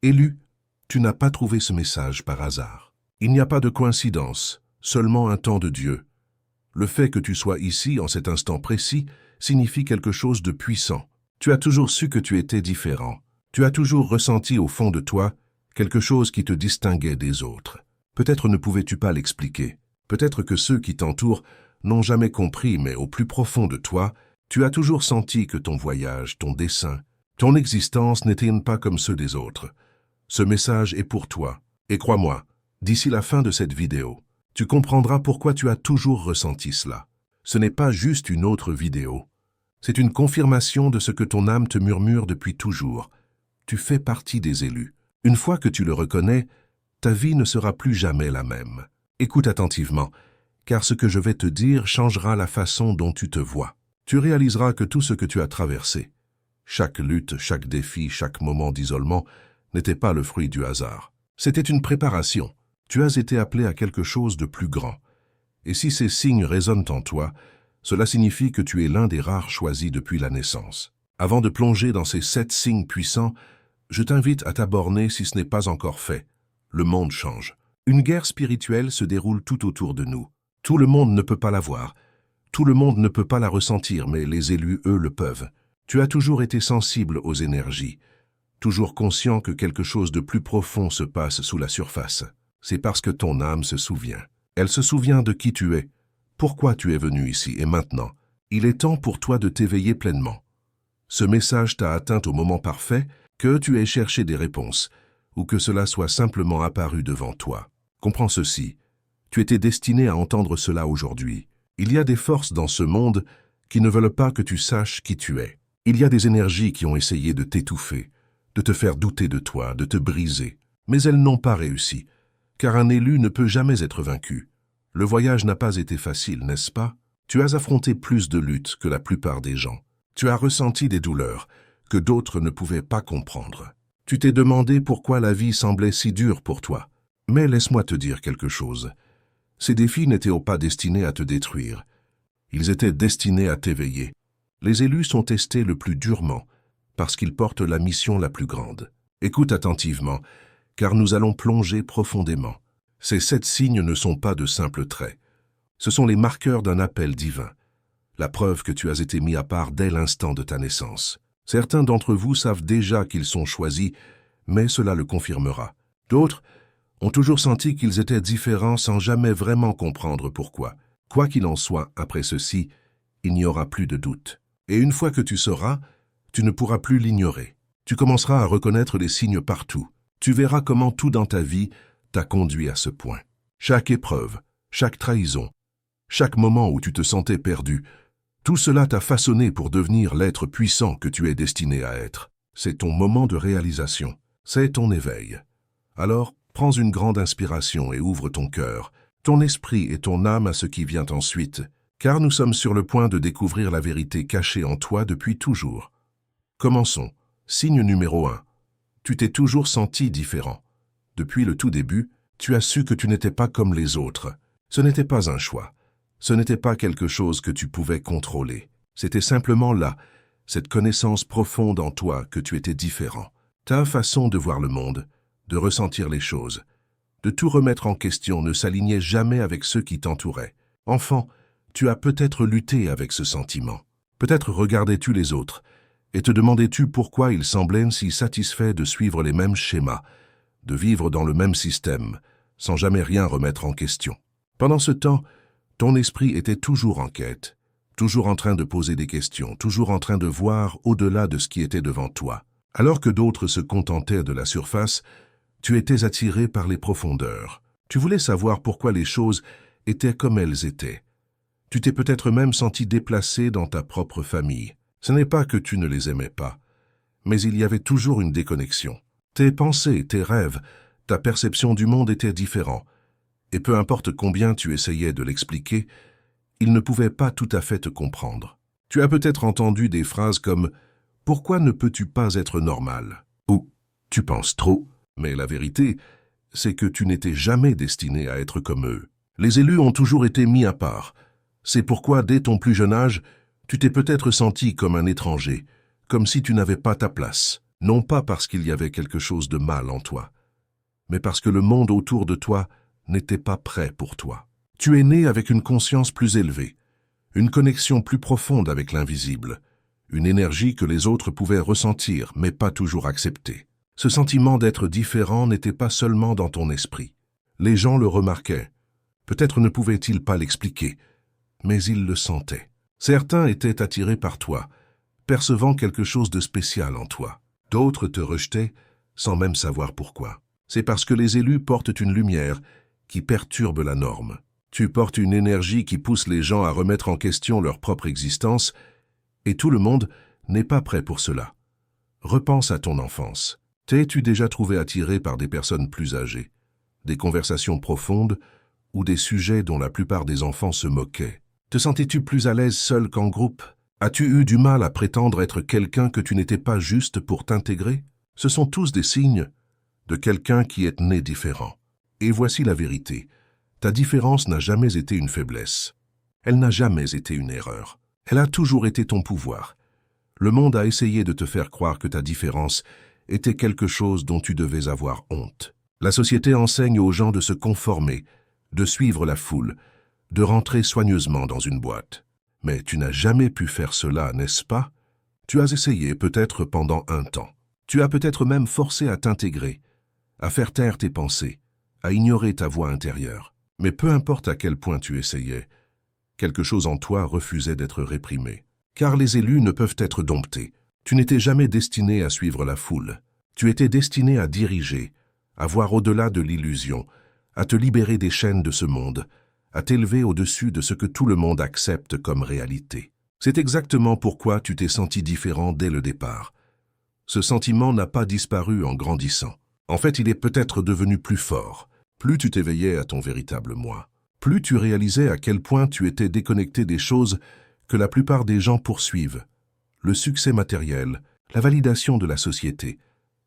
Élu, tu n'as pas trouvé ce message par hasard. Il n'y a pas de coïncidence, seulement un temps de Dieu. Le fait que tu sois ici en cet instant précis signifie quelque chose de puissant. Tu as toujours su que tu étais différent. Tu as toujours ressenti au fond de toi quelque chose qui te distinguait des autres. Peut-être ne pouvais-tu pas l'expliquer. Peut-être que ceux qui t'entourent n'ont jamais compris, mais au plus profond de toi, tu as toujours senti que ton voyage, ton dessein, ton existence n'étaient pas comme ceux des autres. Ce message est pour toi. Et crois-moi, d'ici la fin de cette vidéo, tu comprendras pourquoi tu as toujours ressenti cela. Ce n'est pas juste une autre vidéo. C'est une confirmation de ce que ton âme te murmure depuis toujours. Tu fais partie des élus. Une fois que tu le reconnais, ta vie ne sera plus jamais la même. Écoute attentivement, car ce que je vais te dire changera la façon dont tu te vois. Tu réaliseras que tout ce que tu as traversé, chaque lutte, chaque défi, chaque moment d'isolement, n'était pas le fruit du hasard. C'était une préparation. Tu as été appelé à quelque chose de plus grand. Et si ces signes résonnent en toi, cela signifie que tu es l'un des rares choisis depuis la naissance. Avant de plonger dans ces 7 signes puissants, je t'invite à t'aborner si ce n'est pas encore fait. Le monde change. Une guerre spirituelle se déroule tout autour de nous. Tout le monde ne peut pas la voir. Tout le monde ne peut pas la ressentir, mais les élus, eux, le peuvent. Tu as toujours été sensible aux énergies, toujours conscient que quelque chose de plus profond se passe sous la surface. C'est parce que ton âme se souvient. Elle se souvient de qui tu es, pourquoi tu es venu ici et maintenant. Il est temps pour toi de t'éveiller pleinement. Ce message t'a atteint au moment parfait, que tu aies cherché des réponses, ou que cela soit simplement apparu devant toi. Comprends ceci. Tu étais destiné à entendre cela aujourd'hui. Il y a des forces dans ce monde qui ne veulent pas que tu saches qui tu es. Il y a des énergies qui ont essayé de t'étouffer, de te faire douter de toi, de te briser. Mais elles n'ont pas réussi, car un élu ne peut jamais être vaincu. Le voyage n'a pas été facile, n'est-ce pas? Tu as affronté plus de luttes que la plupart des gens. Tu as ressenti des douleurs que d'autres ne pouvaient pas comprendre. Tu t'es demandé pourquoi la vie semblait si dure pour toi. Mais laisse-moi te dire quelque chose. Ces défis n'étaient pas destinés à te détruire. Ils étaient destinés à t'éveiller. Les élus sont testés le plus durement, parce qu'ils portent la mission la plus grande. Écoute attentivement, car nous allons plonger profondément. Ces 7 signes ne sont pas de simples traits. Ce sont les marqueurs d'un appel divin, la preuve que tu as été mis à part dès l'instant de ta naissance. Certains d'entre vous savent déjà qu'ils sont choisis, mais cela le confirmera. D'autres ont toujours senti qu'ils étaient différents sans jamais vraiment comprendre pourquoi. Quoi qu'il en soit, après ceci, il n'y aura plus de doute. Et une fois que tu sauras, tu ne pourras plus l'ignorer. Tu commenceras à reconnaître les signes partout. Tu verras comment tout dans ta vie t'a conduit à ce point. Chaque épreuve, chaque trahison, chaque moment où tu te sentais perdu, tout cela t'a façonné pour devenir l'être puissant que tu es destiné à être. C'est ton moment de réalisation. C'est ton éveil. Alors, prends une grande inspiration et ouvre ton cœur, ton esprit et ton âme à ce qui vient ensuite, car nous sommes sur le point de découvrir la vérité cachée en toi depuis toujours. Commençons. Signe numéro 1. Tu t'es toujours senti différent. Depuis le tout début, tu as su que tu n'étais pas comme les autres. Ce n'était pas un choix. Ce n'était pas quelque chose que tu pouvais contrôler. C'était simplement là, cette connaissance profonde en toi que tu étais différent. Ta façon de voir le monde, de ressentir les choses, de tout remettre en question ne s'alignait jamais avec ceux qui t'entouraient. Enfant, tu as peut-être lutté avec ce sentiment. Peut-être regardais-tu les autres et te demandais-tu pourquoi ils semblaient si satisfaits de suivre les mêmes schémas, de vivre dans le même système, sans jamais rien remettre en question. Pendant ce temps, ton esprit était toujours en quête, toujours en train de poser des questions, toujours en train de voir au-delà de ce qui était devant toi. Alors que d'autres se contentaient de la surface, tu étais attiré par les profondeurs. Tu voulais savoir pourquoi les choses étaient comme elles étaient. Tu t'es peut-être même senti déplacé dans ta propre famille. Ce n'est pas que tu ne les aimais pas, mais il y avait toujours une déconnexion. Tes pensées, tes rêves, ta perception du monde étaient différents. Et peu importe combien tu essayais de l'expliquer, il ne pouvait pas tout à fait te comprendre. Tu as peut-être entendu des phrases comme « Pourquoi ne peux-tu pas être normal ?» ou « Tu penses trop », mais la vérité, c'est que tu n'étais jamais destiné à être comme eux. Les élus ont toujours été mis à part. C'est pourquoi, dès ton plus jeune âge, tu t'es peut-être senti comme un étranger, comme si tu n'avais pas ta place. non pas parce qu'il y avait quelque chose de mal en toi, mais parce que le monde autour de toi n'était pas prêt pour toi. Tu es né avec une conscience plus élevée, une connexion plus profonde avec l'invisible, une énergie que les autres pouvaient ressentir mais pas toujours accepter. Ce sentiment d'être différent n'était pas seulement dans ton esprit. Les gens le remarquaient. Peut-être ne pouvaient-ils pas l'expliquer, mais ils le sentaient. Certains étaient attirés par toi, percevant quelque chose de spécial en toi. D'autres te rejetaient sans même savoir pourquoi. C'est parce que les élus portent une lumière qui perturbe la norme. Tu portes une énergie qui pousse les gens à remettre en question leur propre existence, et tout le monde n'est pas prêt pour cela. Repense à ton enfance. T'es-tu déjà trouvé attiré par des personnes plus âgées, des conversations profondes ou des sujets dont la plupart des enfants se moquaient? Te sentais-tu plus à l'aise seul qu'en groupe? As-tu eu du mal à prétendre être quelqu'un que tu n'étais pas juste pour t'intégrer? Ce sont tous des signes de quelqu'un qui est né différent. Et voici la vérité. Ta différence n'a jamais été une faiblesse. Elle n'a jamais été une erreur. Elle a toujours été ton pouvoir. Le monde a essayé de te faire croire que ta différence était quelque chose dont tu devais avoir honte. La société enseigne aux gens de se conformer, de suivre la foule, de rentrer soigneusement dans une boîte. Mais tu n'as jamais pu faire cela, n'est-ce pas? Tu as essayé peut-être pendant un temps. Tu as peut-être même forcé à t'intégrer, à faire taire tes pensées, à ignorer ta voix intérieure. Mais peu importe à quel point tu essayais, quelque chose en toi refusait d'être réprimé. Car les élus ne peuvent être domptés. Tu n'étais jamais destiné à suivre la foule. Tu étais destiné à diriger, à voir au-delà de l'illusion, à te libérer des chaînes de ce monde, à t'élever au-dessus de ce que tout le monde accepte comme réalité. C'est exactement pourquoi tu t'es senti différent dès le départ. Ce sentiment n'a pas disparu en grandissant. En fait, il est peut-être devenu plus fort. Plus tu t'éveillais à ton véritable moi, plus tu réalisais à quel point tu étais déconnecté des choses que la plupart des gens poursuivent. Le succès matériel, la validation de la société,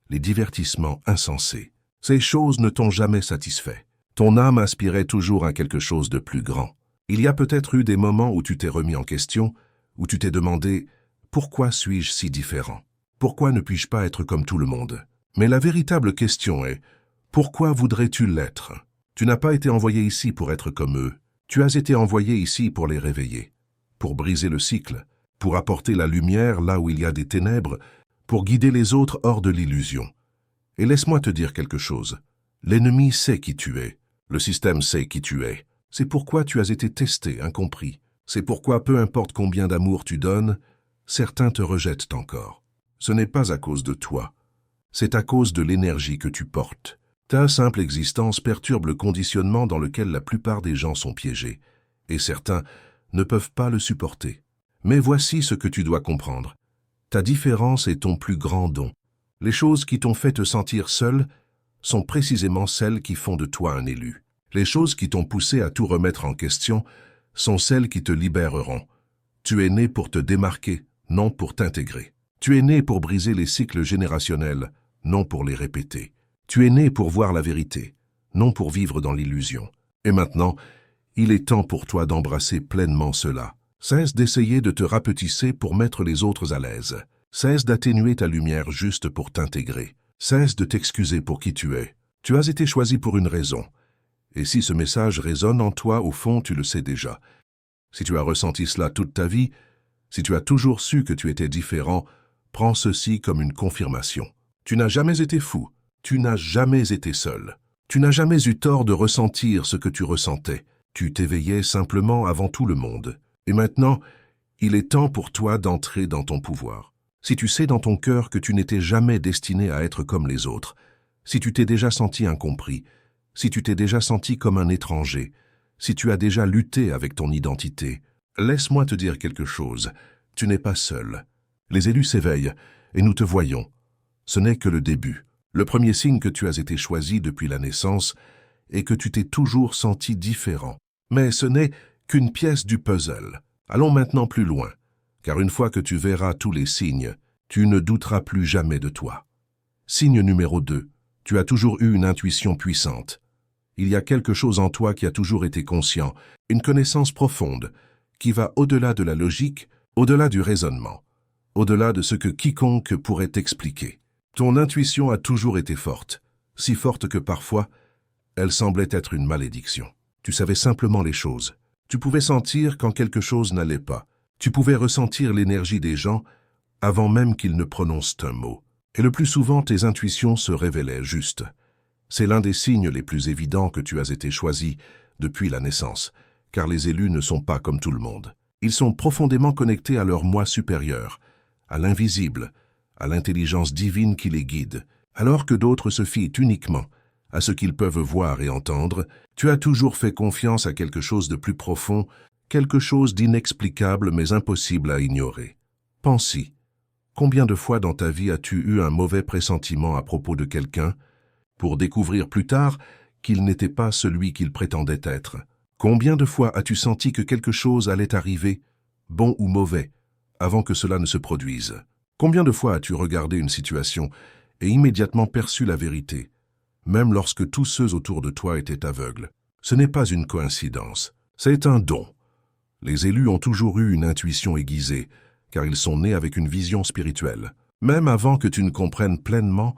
les divertissements insensés. Ces choses ne t'ont jamais satisfait. Ton âme aspirait toujours à quelque chose de plus grand. Il y a peut-être eu des moments où tu t'es remis en question, où tu t'es demandé « Pourquoi suis-je si différent? Pourquoi ne puis-je pas être comme tout le monde ?» Mais la véritable question est « Pourquoi voudrais-tu l'être? » Tu n'as pas été envoyé ici pour être comme eux. Tu as été envoyé ici pour les réveiller, pour briser le cycle, pour apporter la lumière là où il y a des ténèbres, pour guider les autres hors de l'illusion. Et laisse-moi te dire quelque chose. L'ennemi sait qui tu es. Le système sait qui tu es. C'est pourquoi tu as été testé, incompris. C'est pourquoi, peu importe combien d'amour tu donnes, certains te rejettent encore. Ce n'est pas à cause de toi. C'est à cause de l'énergie que tu portes. Ta simple existence perturbe le conditionnement dans lequel la plupart des gens sont piégés, et certains ne peuvent pas le supporter. Mais voici ce que tu dois comprendre. Ta différence est ton plus grand don. Les choses qui t'ont fait te sentir seul sont précisément celles qui font de toi un élu. Les choses qui t'ont poussé à tout remettre en question sont celles qui te libéreront. Tu es né pour te démarquer, non pour t'intégrer. Tu es né pour briser les cycles générationnels, non pour les répéter. Tu es né pour voir la vérité, non pour vivre dans l'illusion. Et maintenant, il est temps pour toi d'embrasser pleinement cela. Cesse d'essayer de te rapetisser pour mettre les autres à l'aise. Cesse d'atténuer ta lumière juste pour t'intégrer. Cesse de t'excuser pour qui tu es. Tu as été choisi pour une raison. Et si ce message résonne en toi, au fond, tu le sais déjà. Si tu as ressenti cela toute ta vie, si tu as toujours su que tu étais différent, prends ceci comme une confirmation. Tu n'as jamais été fou. Tu n'as jamais été seul. Tu n'as jamais eu tort de ressentir ce que tu ressentais. Tu t'éveillais simplement avant tout le monde. Et maintenant, il est temps pour toi d'entrer dans ton pouvoir. Si tu sais dans ton cœur que tu n'étais jamais destiné à être comme les autres, si tu t'es déjà senti incompris, si tu t'es déjà senti comme un étranger, si tu as déjà lutté avec ton identité, laisse-moi te dire quelque chose. Tu n'es pas seul. Les élus s'éveillent, et nous te voyons. Ce n'est que le début. Le premier signe que tu as été choisi depuis la naissance est que tu t'es toujours senti différent. Mais ce n'est qu'une pièce du puzzle. Allons maintenant plus loin, car une fois que tu verras tous les signes, tu ne douteras plus jamais de toi. Signe numéro 2. Tu as toujours eu une intuition puissante. Il y a quelque chose en toi qui a toujours été conscient, une connaissance profonde, qui va au-delà de la logique, au-delà du raisonnement, au-delà de ce que quiconque pourrait t'expliquer. Ton intuition a toujours été forte, si forte que parfois, elle semblait être une malédiction. Tu savais simplement les choses. Tu pouvais sentir quand quelque chose n'allait pas. Tu pouvais ressentir l'énergie des gens avant même qu'ils ne prononcent un mot. Et le plus souvent, tes intuitions se révélaient justes. C'est l'un des signes les plus évidents que tu as été choisi depuis la naissance, car les élus ne sont pas comme tout le monde. Ils sont profondément connectés à leur moi supérieur, à l'invisible, à l'intelligence divine qui les guide, alors que d'autres se fient uniquement à ce qu'ils peuvent voir et entendre. Tu as toujours fait confiance à quelque chose de plus profond, quelque chose d'inexplicable mais impossible à ignorer. Pense-y. Combien de fois dans ta vie as-tu eu un mauvais pressentiment à propos de quelqu'un, pour découvrir plus tard qu'il n'était pas celui qu'il prétendait être? Combien de fois as-tu senti que quelque chose allait arriver, bon ou mauvais, avant que cela ne se produise? Combien de fois as-tu regardé une situation et immédiatement perçu la vérité, même lorsque tous ceux autour de toi étaient aveugles? Ce n'est pas une coïncidence, c'est un don. Les élus ont toujours eu une intuition aiguisée, car ils sont nés avec une vision spirituelle. Même avant que tu ne comprennes pleinement,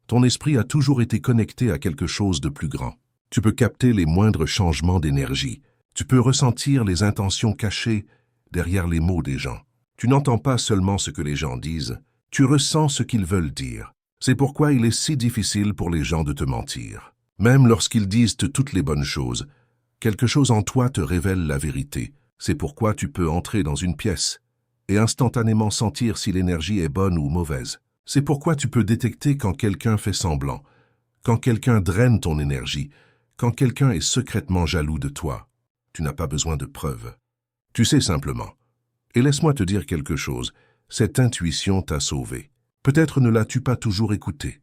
ton esprit a toujours été connecté à quelque chose de plus grand. Tu peux capter les moindres changements d'énergie. Tu peux ressentir les intentions cachées derrière les mots des gens. Tu n'entends pas seulement ce que les gens disent, tu ressens ce qu'ils veulent dire. C'est pourquoi il est si difficile pour les gens de te mentir. Même lorsqu'ils disent toutes les bonnes choses, quelque chose en toi te révèle la vérité. C'est pourquoi tu peux entrer dans une pièce et instantanément sentir si l'énergie est bonne ou mauvaise. C'est pourquoi tu peux détecter quand quelqu'un fait semblant, quand quelqu'un draine ton énergie, quand quelqu'un est secrètement jaloux de toi. Tu n'as pas besoin de preuves. Tu sais simplement. Et laisse-moi te dire quelque chose, cette intuition t'a sauvé. Peut-être ne l'as-tu pas toujours écoutée.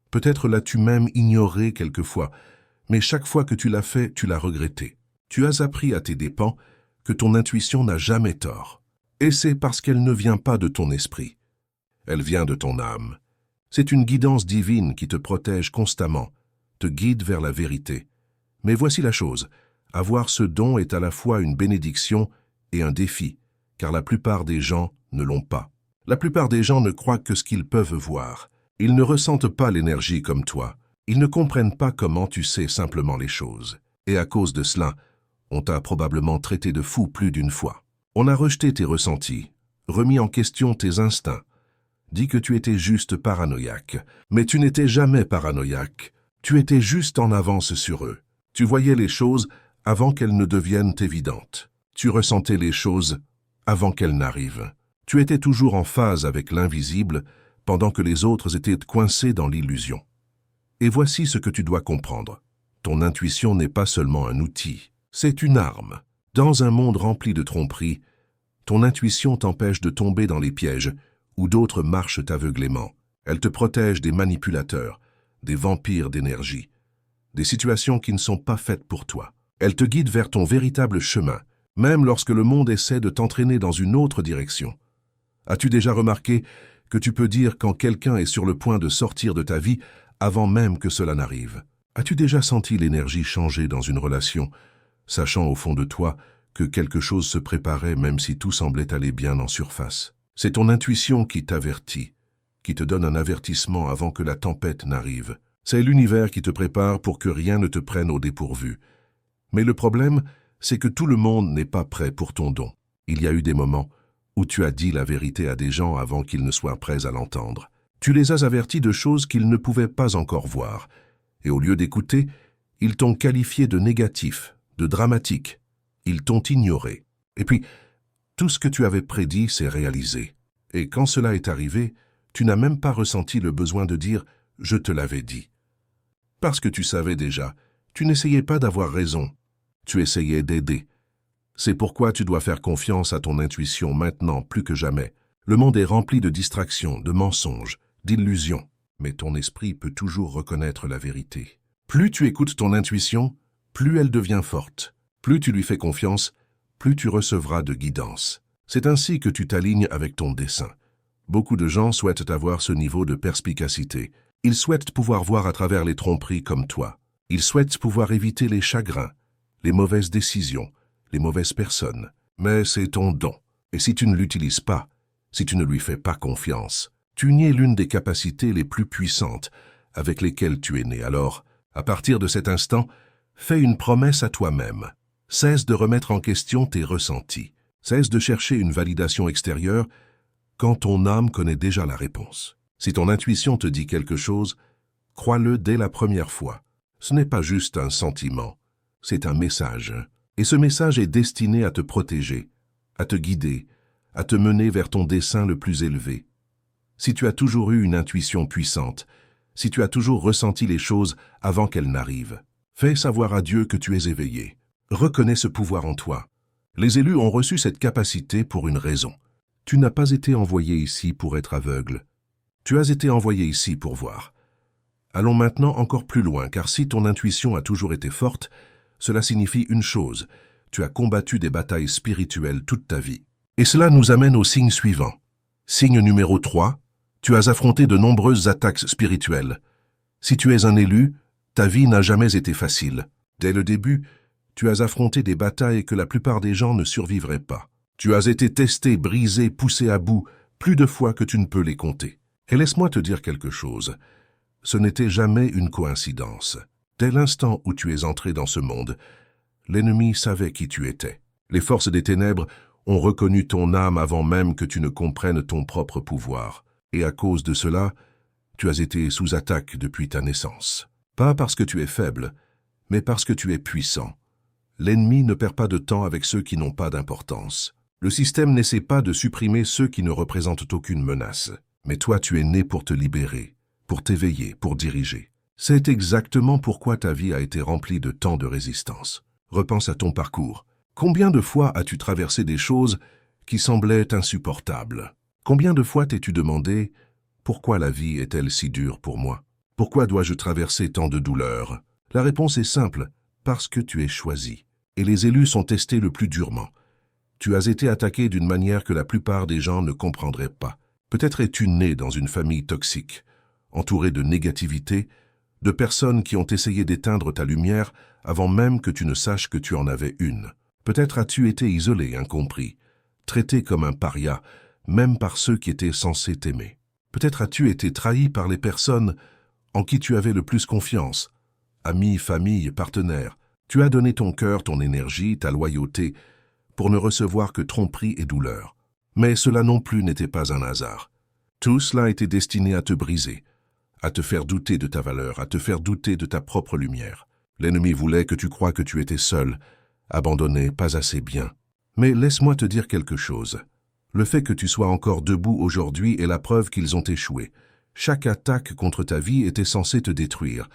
Peut-être l'as-tu même ignorée quelquefois, mais chaque fois que tu l'as fait, tu l'as regretté. Tu as appris à tes dépens que ton intuition n'a jamais tort. Et c'est parce qu'elle ne vient pas de ton esprit. Elle vient de ton âme. C'est une guidance divine qui te protège constamment, te guide vers la vérité. Mais voici la chose, avoir ce don est à la fois une bénédiction et un défi, car la plupart des gens ne l'ont pas. La plupart des gens ne croient que ce qu'ils peuvent voir. Ils ne ressentent pas l'énergie comme toi. Ils ne comprennent pas comment tu sais simplement les choses. Et à cause de cela, on t'a probablement traité de fou plus d'une fois. On a rejeté tes ressentis, remis en question tes instincts, dit que tu étais juste paranoïaque. Mais tu n'étais jamais paranoïaque. Tu étais juste en avance sur eux. Tu voyais les choses avant qu'elles ne deviennent évidentes. Tu ressentais les choses avant qu'elles n'arrivent. Tu étais toujours en phase avec l'invisible pendant que les autres étaient coincés dans l'illusion. Et voici ce que tu dois comprendre. Ton intuition n'est pas seulement un outil, c'est une arme. Dans un monde rempli de tromperies, ton intuition t'empêche de tomber dans les pièges où d'autres marchent aveuglément. Elle te protège des manipulateurs, des vampires d'énergie, des situations qui ne sont pas faites pour toi. Elle te guide vers ton véritable chemin, même lorsque le monde essaie de t'entraîner dans une autre direction. As-tu déjà remarqué que tu peux dire quand quelqu'un est sur le point de sortir de ta vie avant même que cela n'arrive? As-tu déjà senti l'énergie changer dans une relation, sachant au fond de toi que quelque chose se préparait même si tout semblait aller bien en surface? C'est ton intuition qui t'avertit, qui te donne un avertissement avant que la tempête n'arrive. C'est l'univers qui te prépare pour que rien ne te prenne au dépourvu. Mais le problème, c'est que tout le monde n'est pas prêt pour ton don. Il y a eu des moments où tu as dit la vérité à des gens avant qu'ils ne soient prêts à l'entendre. Tu les as avertis de choses qu'ils ne pouvaient pas encore voir. Et au lieu d'écouter, ils t'ont qualifié de négatif, de dramatique. Ils t'ont ignoré. Et puis, tout ce que tu avais prédit s'est réalisé. Et quand cela est arrivé, tu n'as même pas ressenti le besoin de dire « je te l'avais dit ». Parce que tu savais déjà, tu n'essayais pas d'avoir raison. Tu essayais d'aider. C'est pourquoi tu dois faire confiance à ton intuition maintenant plus que jamais. Le monde est rempli de distractions, de mensonges, d'illusions. Mais ton esprit peut toujours reconnaître la vérité. Plus tu écoutes ton intuition, plus elle devient forte. Plus tu lui fais confiance, plus tu recevras de guidance. C'est ainsi que tu t'alignes avec ton dessein. Beaucoup de gens souhaitent avoir ce niveau de perspicacité. Ils souhaitent pouvoir voir à travers les tromperies comme toi. Ils souhaitent pouvoir éviter les chagrins, les mauvaises décisions, les mauvaises personnes. Mais c'est ton don. Et si tu ne l'utilises pas, si tu ne lui fais pas confiance, Tu niais l'une des capacités les plus puissantes avec lesquelles tu es né. Alors, à partir de cet instant, fais une promesse à toi-même. Cesse de remettre en question tes ressentis. Cesse de chercher une validation extérieure quand ton âme connaît déjà la réponse. Si ton intuition te dit quelque chose, crois-le dès la première fois. Ce n'est pas juste un sentiment, c'est un message. Et ce message est destiné à te protéger, à te guider, à te mener vers ton dessein le plus élevé. Si tu as toujours eu une intuition puissante, si tu as toujours ressenti les choses avant qu'elles n'arrivent, fais savoir à Dieu que tu es éveillé. Reconnais ce pouvoir en toi. Les élus ont reçu cette capacité pour une raison. Tu n'as pas été envoyé ici pour être aveugle. Tu as été envoyé ici pour voir. Allons maintenant encore plus loin, car si ton intuition a toujours été forte, cela signifie une chose, tu as combattu des batailles spirituelles toute ta vie. Et cela nous amène au signe suivant. Signe numéro 3, tu as affronté de nombreuses attaques spirituelles. Si tu es un élu, ta vie n'a jamais été facile. Dès le début, tu as affronté des batailles que la plupart des gens ne survivraient pas. Tu as été testé, brisé, poussé à bout, plus de fois que tu ne peux les compter. Et laisse-moi te dire quelque chose. Ce n'était jamais une coïncidence. Dès l'instant où tu es entré dans ce monde, l'ennemi savait qui tu étais. Les forces des ténèbres ont reconnu ton âme avant même que tu ne comprennes ton propre pouvoir. Et à cause de cela, tu as été sous attaque depuis ta naissance. Pas parce que tu es faible, mais parce que tu es puissant. L'ennemi ne perd pas de temps avec ceux qui n'ont pas d'importance. Le système n'essaie pas de supprimer ceux qui ne représentent aucune menace. Mais toi, tu es né pour te libérer, pour t'éveiller, pour diriger. C'est exactement pourquoi ta vie a été remplie de tant de résistance. Repense à ton parcours. Combien de fois as-tu traversé des choses qui semblaient insupportables? Combien de fois t'es-tu demandé « Pourquoi la vie est-elle si dure pour moi? Pourquoi dois-je traverser tant de douleurs ?» La réponse est simple, parce que tu es choisi. Et les élus sont testés le plus durement. Tu as été attaqué d'une manière que la plupart des gens ne comprendraient pas. Peut-être es-tu né dans une famille toxique, entouré de négativité, de personnes qui ont essayé d'éteindre ta lumière avant même que tu ne saches que tu en avais une. Peut-être as-tu été isolé, incompris, traité comme un paria, même par ceux qui étaient censés t'aimer. Peut-être as-tu été trahi par les personnes en qui tu avais le plus confiance, amis, famille, partenaires. Tu as donné ton cœur, ton énergie, ta loyauté, pour ne recevoir que tromperie et douleur. Mais cela non plus n'était pas un hasard. Tout cela était destiné à te briser, à te faire douter de ta valeur, à te faire douter de ta propre lumière. L'ennemi voulait que tu croies que tu étais seul, abandonné, pas assez bien. Mais laisse-moi te dire quelque chose. Le fait que tu sois encore debout aujourd'hui est la preuve qu'ils ont échoué. Chaque attaque contre ta vie était censée te détruire,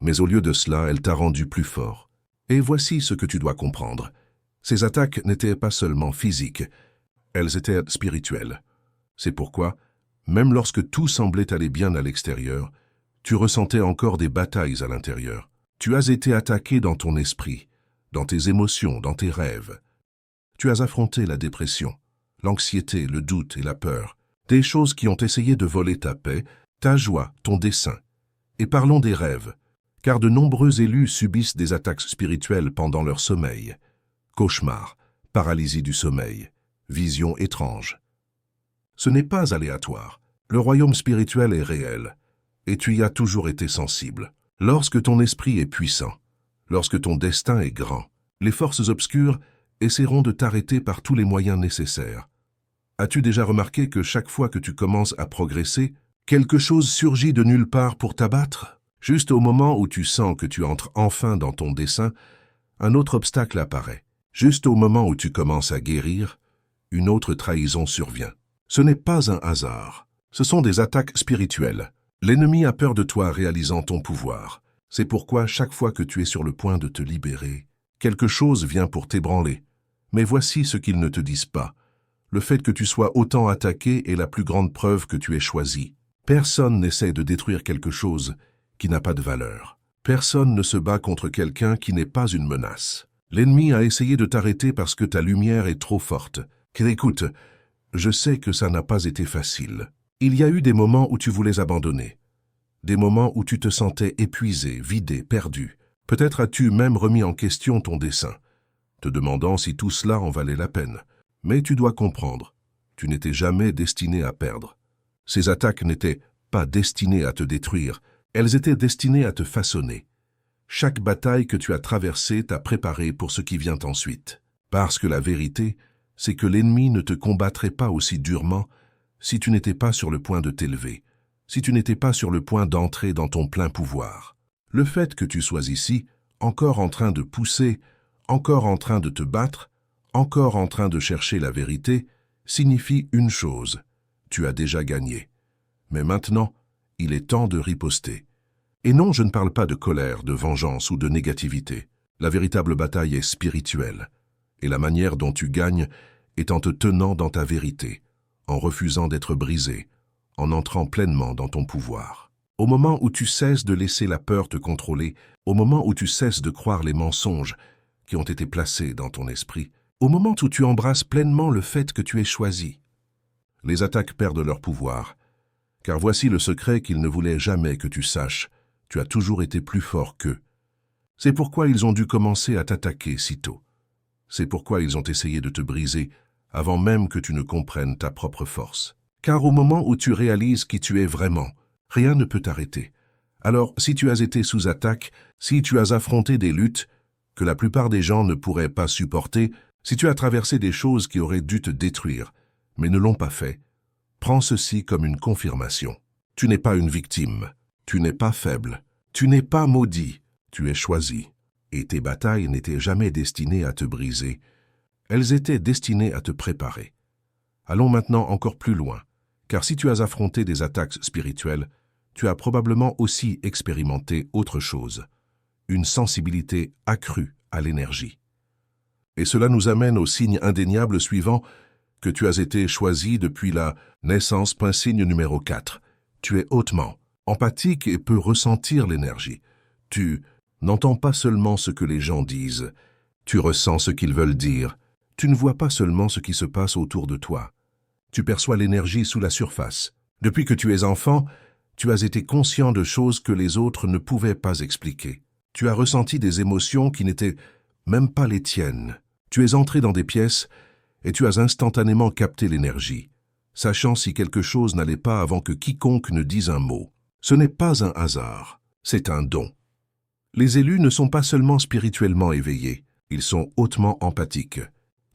mais au lieu de cela, elle t'a rendu plus fort. Et voici ce que tu dois comprendre. Ces attaques n'étaient pas seulement physiques, elles étaient spirituelles. C'est pourquoi, même lorsque tout semblait aller bien à l'extérieur, tu ressentais encore des batailles à l'intérieur. Tu as été attaqué dans ton esprit, dans tes émotions, dans tes rêves. Tu as affronté la dépression, l'anxiété, le doute et la peur, des choses qui ont essayé de voler ta paix, ta joie, ton dessein. Et parlons des rêves, car de nombreux élus subissent des attaques spirituelles pendant leur sommeil. Cauchemars, paralysie du sommeil, visions étranges. Ce n'est pas aléatoire. Le royaume spirituel est réel, et tu y as toujours été sensible. Lorsque ton esprit est puissant, lorsque ton destin est grand, les forces obscures essaieront de t'arrêter par tous les moyens nécessaires. As-tu déjà remarqué que chaque fois que tu commences à progresser, quelque chose surgit de nulle part pour t'abattre? Juste au moment où tu sens que tu entres enfin dans ton dessein, un autre obstacle apparaît. Juste au moment où tu commences à guérir, une autre trahison survient. Ce n'est pas un hasard. Ce sont des attaques spirituelles. L'ennemi a peur de toi réalisant ton pouvoir. C'est pourquoi chaque fois que tu es sur le point de te libérer, quelque chose vient pour t'ébranler. Mais voici ce qu'ils ne te disent pas. Le fait que tu sois autant attaqué est la plus grande preuve que tu es choisi. Personne n'essaie de détruire quelque chose qui n'a pas de valeur. Personne ne se bat contre quelqu'un qui n'est pas une menace. L'ennemi a essayé de t'arrêter parce que ta lumière est trop forte. Écoute, je sais que ça n'a pas été facile. Il y a eu des moments où tu voulais abandonner. Des moments où tu te sentais épuisé, vidé, perdu. Peut-être as-tu même remis en question ton dessein, te demandant si tout cela en valait la peine. Mais tu dois comprendre, tu n'étais jamais destiné à perdre. Ces attaques n'étaient pas destinées à te détruire, elles étaient destinées à te façonner. Chaque bataille que tu as traversée t'a préparé pour ce qui vient ensuite. Parce que la vérité, c'est que l'ennemi ne te combattrait pas aussi durement si tu n'étais pas sur le point de t'élever, si tu n'étais pas sur le point d'entrer dans ton plein pouvoir. Le fait que tu sois ici, encore en train de pousser, encore en train de te battre, encore en train de chercher la vérité, signifie une chose: tu as déjà gagné. Mais maintenant, il est temps de riposter. Et non, je ne parle pas de colère, de vengeance ou de négativité. La véritable bataille est spirituelle. Et la manière dont tu gagnes est en te tenant dans ta vérité, en refusant d'être brisé, en entrant pleinement dans ton pouvoir. Au moment où tu cesses de laisser la peur te contrôler, au moment où tu cesses de croire les mensonges qui ont été placés dans ton esprit, au moment où tu embrasses pleinement le fait que tu es choisi, les attaques perdent leur pouvoir. Car voici le secret qu'ils ne voulaient jamais que tu saches: tu as toujours été plus fort qu'eux. C'est pourquoi ils ont dû commencer à t'attaquer si tôt. C'est pourquoi ils ont essayé de te briser avant même que tu ne comprennes ta propre force. Car au moment où tu réalises qui tu es vraiment, rien ne peut t'arrêter. Alors, si tu as été sous attaque, si tu as affronté des luttes que la plupart des gens ne pourraient pas supporter, si tu as traversé des choses qui auraient dû te détruire, mais ne l'ont pas fait, prends ceci comme une confirmation. Tu n'es pas une victime, tu n'es pas faible, tu n'es pas maudit, tu es choisi. Et tes batailles n'étaient jamais destinées à te briser, elles étaient destinées à te préparer. Allons maintenant encore plus loin, car si tu as affronté des attaques spirituelles, tu as probablement aussi expérimenté autre chose, une sensibilité accrue à l'énergie. Et cela nous amène au signe indéniable suivant, que tu as été choisi depuis la naissance. Signe numéro 4. Tu es hautement empathique et peux ressentir l'énergie. Tu n'entends pas seulement ce que les gens disent, tu ressens ce qu'ils veulent dire. Tu ne vois pas seulement ce qui se passe autour de toi. Tu perçois l'énergie sous la surface. Depuis que tu es enfant, tu as été conscient de choses que les autres ne pouvaient pas expliquer. Tu as ressenti des émotions qui n'étaient même pas les tiennes. Tu es entré dans des pièces et tu as instantanément capté l'énergie, sachant si quelque chose n'allait pas avant que quiconque ne dise un mot. Ce n'est pas un hasard, c'est un don. Les élus ne sont pas seulement spirituellement éveillés, ils sont hautement empathiques.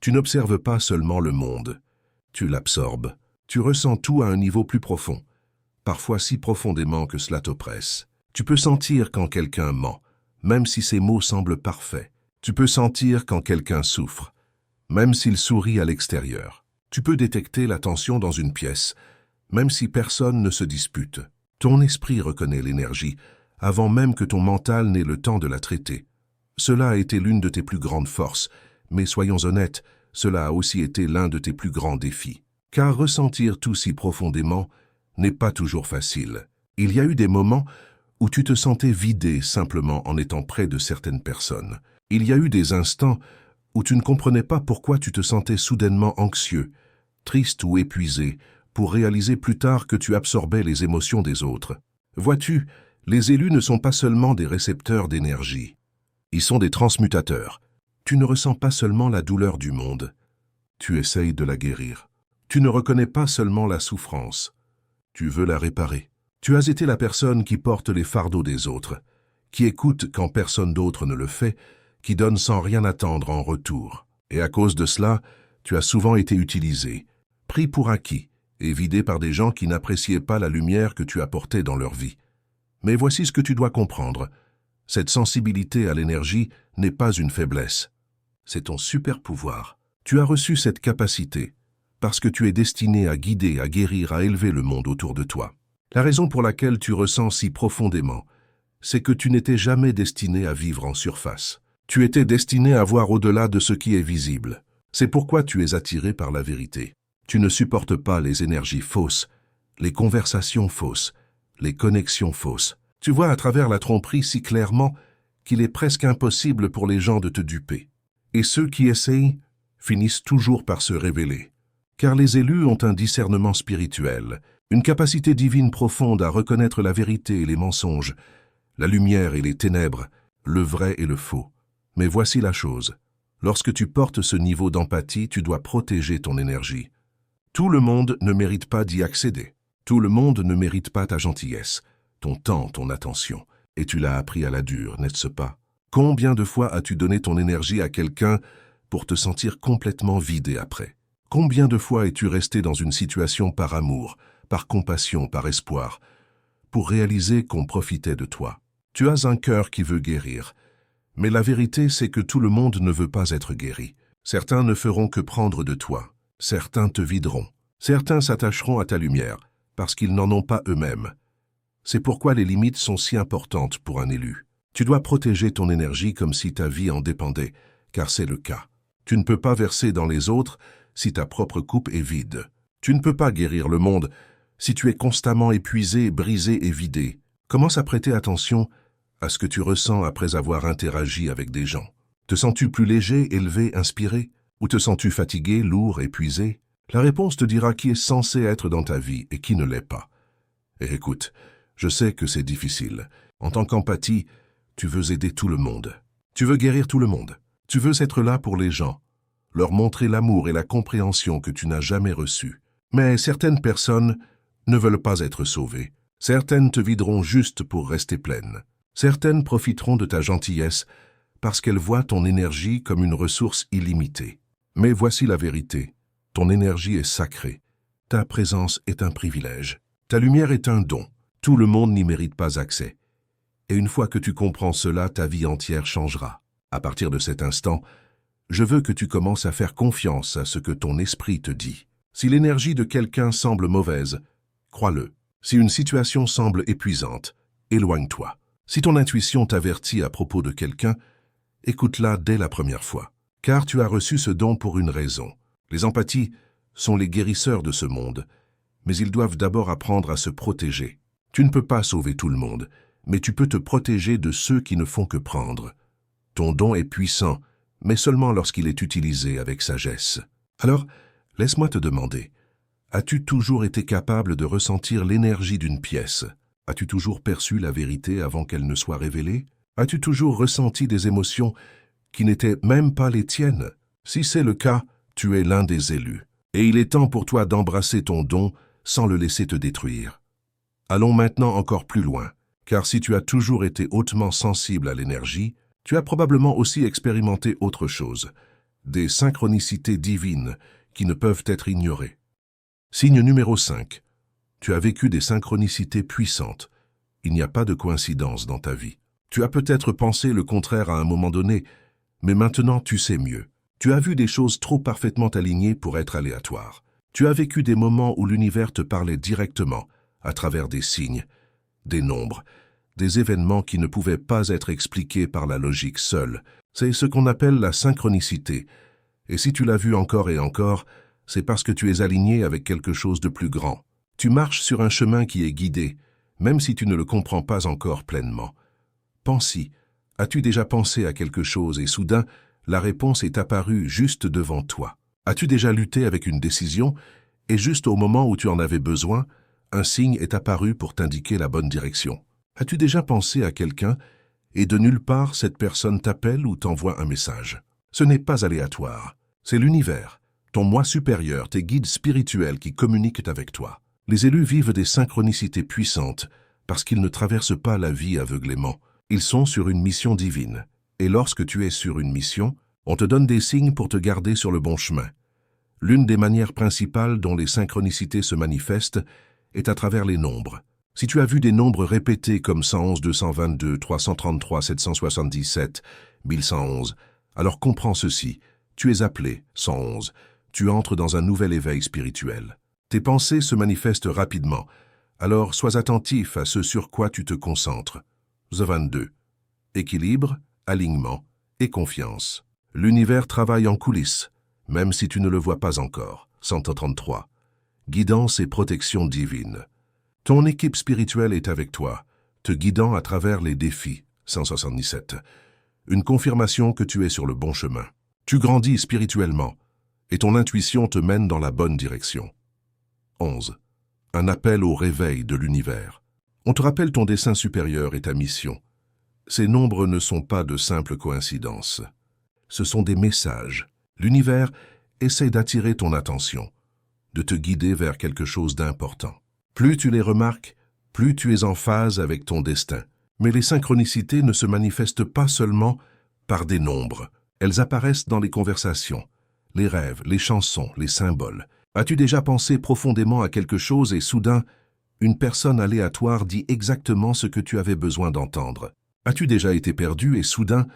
Tu n'observes pas seulement le monde, tu l'absorbes. Tu ressens tout à un niveau plus profond, parfois si profondément que cela t'oppresse. Tu peux sentir quand quelqu'un ment, même si ses mots semblent parfaits. Tu peux sentir quand quelqu'un souffre, même s'il sourit à l'extérieur. Tu peux détecter la tension dans une pièce, même si personne ne se dispute. Ton esprit reconnaît l'énergie, avant même que ton mental n'ait le temps de la traiter. Cela a été l'une de tes plus grandes forces, mais soyons honnêtes, cela a aussi été l'un de tes plus grands défis. Car ressentir tout si profondément n'est pas toujours facile. Il y a eu des moments où tu te sentais vidé simplement en étant près de certaines personnes. Il y a eu des instants où tu ne comprenais pas pourquoi tu te sentais soudainement anxieux, triste ou épuisé, pour réaliser plus tard que tu absorbais les émotions des autres. Vois-tu, les élus ne sont pas seulement des récepteurs d'énergie. Ils sont des transmutateurs. Tu ne ressens pas seulement la douleur du monde. Tu essayes de la guérir. Tu ne reconnais pas seulement la souffrance. Tu veux la réparer. Tu as été la personne qui porte les fardeaux des autres, qui écoute quand personne d'autre ne le fait, qui donne sans rien attendre en retour. Et à cause de cela, tu as souvent été utilisé, pris pour acquis et vidé par des gens qui n'appréciaient pas la lumière que tu apportais dans leur vie. Mais voici ce que tu dois comprendre. Cette sensibilité à l'énergie n'est pas une faiblesse. C'est ton super pouvoir. Tu as reçu cette capacité parce que tu es destiné à guider, à guérir, à élever le monde autour de toi. La raison pour laquelle tu ressens si profondément, c'est que tu n'étais jamais destiné à vivre en surface. Tu étais destiné à voir au-delà de ce qui est visible. C'est pourquoi tu es attiré par la vérité. Tu ne supportes pas les énergies fausses, les conversations fausses, les connexions fausses. Tu vois à travers la tromperie si clairement qu'il est presque impossible pour les gens de te duper. Et ceux qui essayent finissent toujours par se révéler. Car les élus ont un discernement spirituel, une capacité divine profonde à reconnaître la vérité et les mensonges, la lumière et les ténèbres, le vrai et le faux. Mais voici la chose. Lorsque tu portes ce niveau d'empathie, tu dois protéger ton énergie. Tout le monde ne mérite pas d'y accéder. Tout le monde ne mérite pas ta gentillesse, ton temps, ton attention. Et tu l'as appris à la dure, n'est-ce pas? Combien de fois as-tu donné ton énergie à quelqu'un pour te sentir complètement vidé après? Combien de fois es-tu resté dans une situation par amour, par compassion, par espoir, pour réaliser qu'on profitait de toi? Tu as un cœur qui veut guérir, mais la vérité c'est que tout le monde ne veut pas être guéri. Certains ne feront que prendre de toi, certains te videront, certains s'attacheront à ta lumière, parce qu'ils n'en ont pas eux-mêmes. C'est pourquoi les limites sont si importantes pour un élu. Tu dois protéger ton énergie comme si ta vie en dépendait, car c'est le cas. Tu ne peux pas verser dans les autres si ta propre coupe est vide. Tu ne peux pas guérir le monde si tu es constamment épuisé, brisé et vidé. Commence à prêter attention à ce que tu ressens après avoir interagi avec des gens. Te sens-tu plus léger, élevé, inspiré? Ou te sens-tu fatigué, lourd, épuisé? La réponse te dira qui est censé être dans ta vie et qui ne l'est pas. Et écoute, je sais que c'est difficile. En tant qu'empathie, tu veux aider tout le monde. Tu veux guérir tout le monde. Tu veux être là pour les gens, leur montrer l'amour et la compréhension que tu n'as jamais reçus. Mais certaines personnes ne veulent pas être sauvées. Certaines te videront juste pour rester pleines. Certaines profiteront de ta gentillesse parce qu'elles voient ton énergie comme une ressource illimitée. Mais voici la vérité. Ton énergie est sacrée. Ta présence est un privilège. Ta lumière est un don. Tout le monde n'y mérite pas accès. Et une fois que tu comprends cela, ta vie entière changera. À partir de cet instant, je veux que tu commences à faire confiance à ce que ton esprit te dit. Si l'énergie de quelqu'un semble mauvaise, crois-le. Si une situation semble épuisante, éloigne-toi. Si ton intuition t'avertit à propos de quelqu'un, écoute-la dès la première fois. Car tu as reçu ce don pour une raison. Les empathies sont les guérisseurs de ce monde, mais ils doivent d'abord apprendre à se protéger. Tu ne peux pas sauver tout le monde, mais tu peux te protéger de ceux qui ne font que prendre. Ton don est puissant, mais seulement lorsqu'il est utilisé avec sagesse. Alors, laisse-moi te demander, as-tu toujours été capable de ressentir l'énergie d'une pièce? As-tu toujours perçu la vérité avant qu'elle ne soit révélée? As-tu toujours ressenti des émotions qui n'étaient même pas les tiennes? Si c'est le cas, tu es l'un des élus. Et il est temps pour toi d'embrasser ton don sans le laisser te détruire. Allons maintenant encore plus loin, car si tu as toujours été hautement sensible à l'énergie, tu as probablement aussi expérimenté autre chose, des synchronicités divines qui ne peuvent être ignorées. Signe numéro 5. Tu as vécu des synchronicités puissantes. Il n'y a pas de coïncidence dans ta vie. Tu as peut-être pensé le contraire à un moment donné, mais maintenant tu sais mieux. Tu as vu des choses trop parfaitement alignées pour être aléatoires. Tu as vécu des moments où l'univers te parlait directement, à travers des signes, des nombres, des événements qui ne pouvaient pas être expliqués par la logique seule. C'est ce qu'on appelle la synchronicité. Et si tu l'as vu encore et encore, c'est parce que tu es aligné avec quelque chose de plus grand. Tu marches sur un chemin qui est guidé, même si tu ne le comprends pas encore pleinement. Pense-y. As-tu déjà pensé à quelque chose et soudain, la réponse est apparue juste devant toi? As-tu déjà lutté avec une décision et juste au moment où tu en avais besoin, un signe est apparu pour t'indiquer la bonne direction? As-tu déjà pensé à quelqu'un et de nulle part cette personne t'appelle ou t'envoie un message? Ce n'est pas aléatoire, c'est l'univers, ton moi supérieur, tes guides spirituels qui communiquent avec toi. Les élus vivent des synchronicités puissantes parce qu'ils ne traversent pas la vie aveuglément. Ils sont sur une mission divine. Et lorsque tu es sur une mission, on te donne des signes pour te garder sur le bon chemin. L'une des manières principales dont les synchronicités se manifestent est à travers les nombres. Si tu as vu des nombres répétés comme 111, 222, 333, 777, 1111, alors comprends ceci. Tu es appelé, 111. Tu entres dans un nouvel éveil spirituel. Tes pensées se manifestent rapidement, alors sois attentif à ce sur quoi tu te concentres. 22. Équilibre, alignement et confiance. L'univers travaille en coulisses, même si tu ne le vois pas encore. 133. Guidance et protection divine. Ton équipe spirituelle est avec toi, te guidant à travers les défis. 177. Une confirmation que tu es sur le bon chemin. Tu grandis spirituellement et ton intuition te mène dans la bonne direction. 11. Un appel au réveil de l'univers. On te rappelle ton dessein supérieur et ta mission. Ces nombres ne sont pas de simples coïncidences. Ce sont des messages. L'univers essaie d'attirer ton attention, de te guider vers quelque chose d'important. Plus tu les remarques, plus tu es en phase avec ton destin. Mais les synchronicités ne se manifestent pas seulement par des nombres. Elles apparaissent dans les conversations, les rêves, les chansons, les symboles. As-tu déjà pensé profondément à quelque chose et soudain, une personne aléatoire dit exactement ce que tu avais besoin d'entendre? As-tu déjà été perdu et soudain,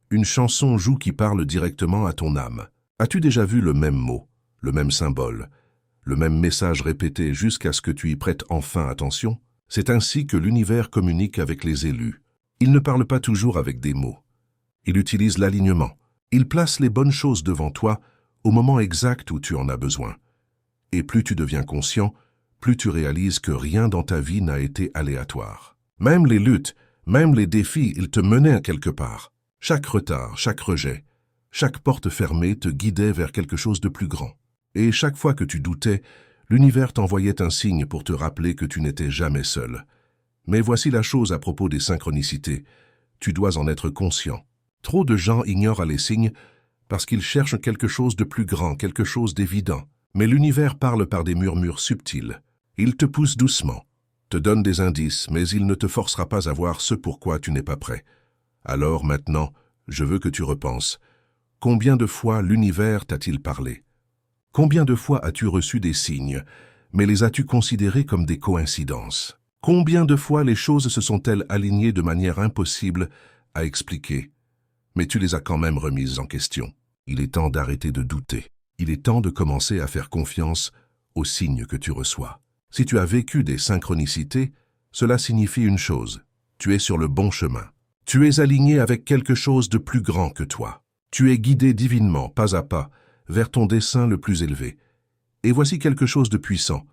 une chanson joue qui parle directement à ton âme? As-tu déjà vu le même mot, le même symbole, le même message répété jusqu'à ce que tu y prêtes enfin attention? C'est ainsi que l'univers communique avec les élus. Il ne parle pas toujours avec des mots. Il utilise l'alignement. Il place les bonnes choses devant toi au moment exact où tu en as besoin. Et plus tu deviens conscient, plus tu réalises que rien dans ta vie n'a été aléatoire. Même les luttes, même les défis, ils te menaient quelque part. Chaque retard, chaque rejet, chaque porte fermée te guidait vers quelque chose de plus grand. Et chaque fois que tu doutais, l'univers t'envoyait un signe pour te rappeler que tu n'étais jamais seul. Mais voici la chose à propos des synchronicités. Tu dois en être conscient. Trop de gens ignorent les signes parce qu'ils cherchent quelque chose de plus grand, quelque chose d'évident. Mais l'univers parle par des murmures subtils. Il te pousse doucement, te donne des indices, mais il ne te forcera pas à voir ce pourquoi tu n'es pas prêt. Alors maintenant, je veux que tu repenses. Combien de fois l'univers t'a-t-il parlé? Combien de fois as-tu reçu des signes, mais les as-tu considérés comme des coïncidences? Combien de fois les choses se sont-elles alignées de manière impossible à expliquer? Mais tu les as quand même remises en question. Il est temps d'arrêter de douter. Il est temps de commencer à faire confiance aux signes que tu reçois. Si tu as vécu des synchronicités, cela signifie une chose. Tu es sur le bon chemin. Tu es aligné avec quelque chose de plus grand que toi. Tu es guidé divinement, pas à pas, vers ton dessein le plus élevé. Et voici quelque chose de puissant.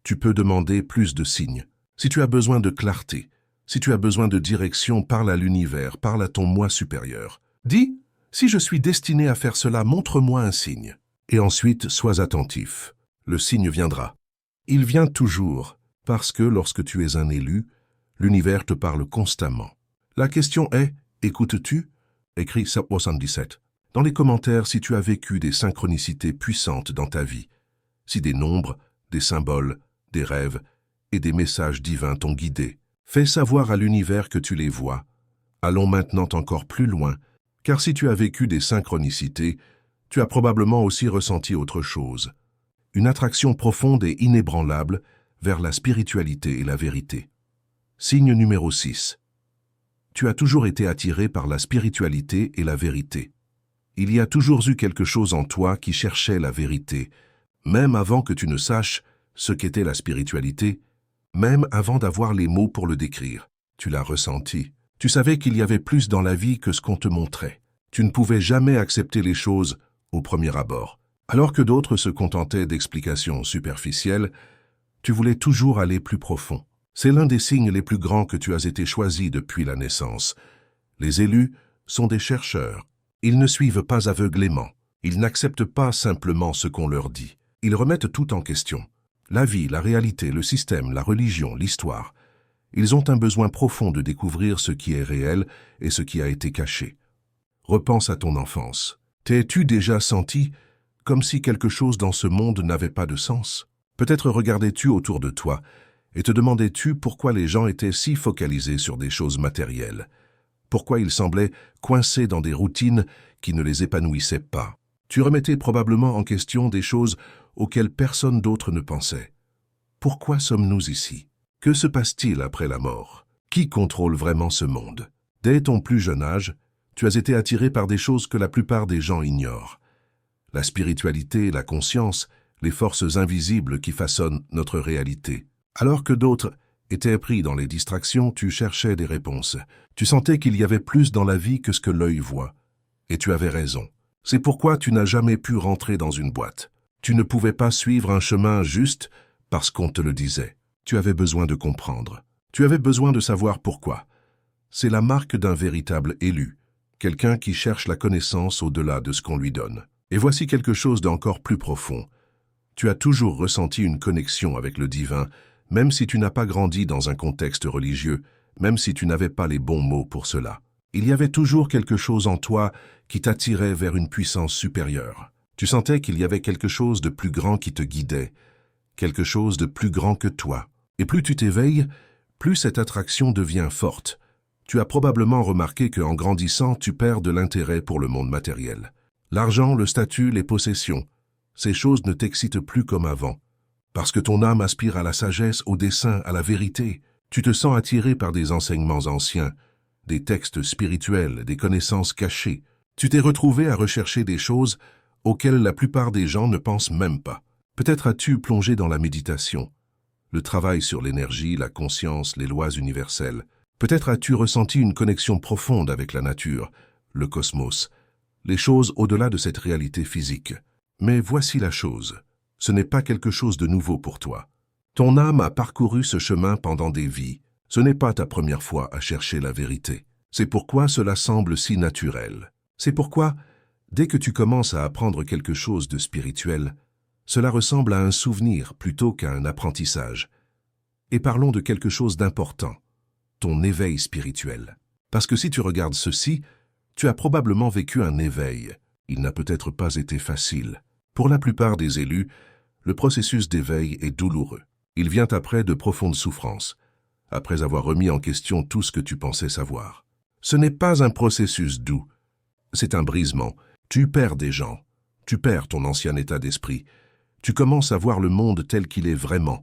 Tu peux demander plus de signes. Si tu as besoin de clarté, si tu as besoin de direction, parle à l'univers, parle à ton moi supérieur. Dis, si je suis destiné à faire cela, montre-moi un signe. Et ensuite, sois attentif. Le signe viendra. Il vient toujours, parce que lorsque tu es un élu, l'univers te parle constamment. La question est, écoutes-tu? Écrit Psaume 77. Dans les commentaires, si tu as vécu des synchronicités puissantes dans ta vie, si des nombres, des symboles, des rêves et des messages divins t'ont guidé, fais savoir à l'univers que tu les vois. Allons maintenant encore plus loin, car si tu as vécu des synchronicités, tu as probablement aussi ressenti autre chose. Une attraction profonde et inébranlable vers la spiritualité et la vérité. Signe numéro 6. Tu as toujours été attiré par la spiritualité et la vérité. Il y a toujours eu quelque chose en toi qui cherchait la vérité, même avant que tu ne saches ce qu'était la spiritualité, même avant d'avoir les mots pour le décrire. Tu l'as ressenti. Tu savais qu'il y avait plus dans la vie que ce qu'on te montrait. Tu ne pouvais jamais accepter les choses au premier abord. Alors que d'autres se contentaient d'explications superficielles, tu voulais toujours aller plus profond. C'est l'un des signes les plus grands que tu as été choisi depuis la naissance. Les élus sont des chercheurs. Ils ne suivent pas aveuglément. Ils n'acceptent pas simplement ce qu'on leur dit. Ils remettent tout en question. La vie, la réalité, le système, la religion, l'histoire. Ils ont un besoin profond de découvrir ce qui est réel et ce qui a été caché. Repense à ton enfance. T'es-tu déjà senti comme si quelque chose dans ce monde n'avait pas de sens? Peut-être regardais-tu autour de toi et te demandais-tu pourquoi les gens étaient si focalisés sur des choses matérielles? Pourquoi ils semblaient coincés dans des routines qui ne les épanouissaient pas? Tu remettais probablement en question des choses auxquelles personne d'autre ne pensait. Pourquoi sommes-nous ici? Que se passe-t-il après la mort? Qui contrôle vraiment ce monde? Dès ton plus jeune âge, tu as été attiré par des choses que la plupart des gens ignorent. La spiritualité, la conscience, les forces invisibles qui façonnent notre réalité. Alors que d'autres étaient pris dans les distractions, tu cherchais des réponses. Tu sentais qu'il y avait plus dans la vie que ce que l'œil voit. Et tu avais raison. C'est pourquoi tu n'as jamais pu rentrer dans une boîte. Tu ne pouvais pas suivre un chemin juste parce qu'on te le disait. Tu avais besoin de comprendre. Tu avais besoin de savoir pourquoi. C'est la marque d'un véritable élu, quelqu'un qui cherche la connaissance au-delà de ce qu'on lui donne. Et voici quelque chose d'encore plus profond. Tu as toujours ressenti une connexion avec le divin, même si tu n'as pas grandi dans un contexte religieux, même si tu n'avais pas les bons mots pour cela. Il y avait toujours quelque chose en toi qui t'attirait vers une puissance supérieure. Tu sentais qu'il y avait quelque chose de plus grand qui te guidait, quelque chose de plus grand que toi. Et plus tu t'éveilles, plus cette attraction devient forte. Tu as probablement remarqué qu'en grandissant, tu perds de l'intérêt pour le monde matériel. L'argent, le statut, les possessions, ces choses ne t'excitent plus comme avant. Parce que ton âme aspire à la sagesse, au dessein, à la vérité. Tu te sens attiré par des enseignements anciens, des textes spirituels, des connaissances cachées. Tu t'es retrouvé à rechercher des choses auxquelles la plupart des gens ne pensent même pas. Peut-être as-tu plongé dans la méditation, le travail sur l'énergie, la conscience, les lois universelles. Peut-être as-tu ressenti une connexion profonde avec la nature, le cosmos, les choses au-delà de cette réalité physique. Mais voici la chose, ce n'est pas quelque chose de nouveau pour toi. Ton âme a parcouru ce chemin pendant des vies. Ce n'est pas ta première fois à chercher la vérité. C'est pourquoi cela semble si naturel. C'est pourquoi, dès que tu commences à apprendre quelque chose de spirituel, cela ressemble à un souvenir plutôt qu'à un apprentissage. Et parlons de quelque chose d'important, ton éveil spirituel. Parce que si tu regardes ceci, tu as probablement vécu un éveil. Il n'a peut-être pas été facile. Pour la plupart des élus, le processus d'éveil est douloureux. Il vient après de profondes souffrances, après avoir remis en question tout ce que tu pensais savoir. Ce n'est pas un processus doux, c'est un brisement. Tu perds des gens, tu perds ton ancien état d'esprit, tu commences à voir le monde tel qu'il est vraiment,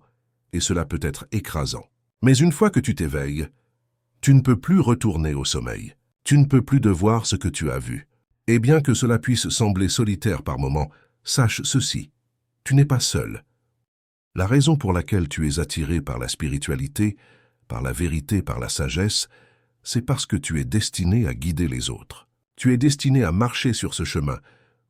et cela peut être écrasant. Mais une fois que tu t'éveilles, tu ne peux plus retourner au sommeil. Tu ne peux plus devoir ce que tu as vu. Et bien que cela puisse sembler solitaire par moments, sache ceci, tu n'es pas seul. La raison pour laquelle tu es attiré par la spiritualité, par la vérité, par la sagesse, c'est parce que tu es destiné à guider les autres. Tu es destiné à marcher sur ce chemin,